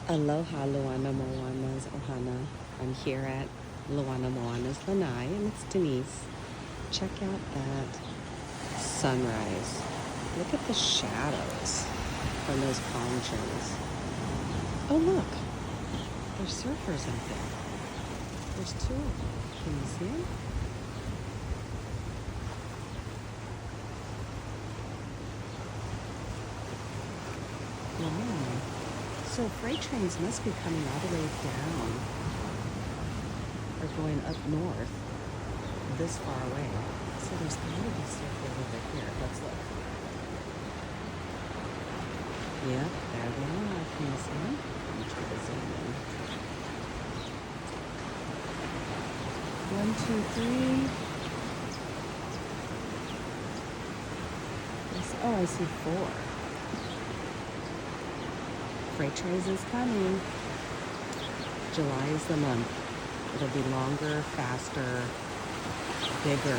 Aloha, Luana, Moana's Ohana. I'm here at Luana, Moana's Lanai, and it's Denise. Check out that sunrise. Look at the shadows from those palm trees. Oh, look. There's surfers out there. There's two of them. Can you see them? Wow. So freight trains must be coming all the way down or going up north this far away. So there's got to be surfers over here. Let's look. Yep, there they are. Can you see them? Let me try to zoom in. 1, 2, 3. Oh, I see 4. Freight trains is coming. July is the month. It'll be longer, faster, bigger.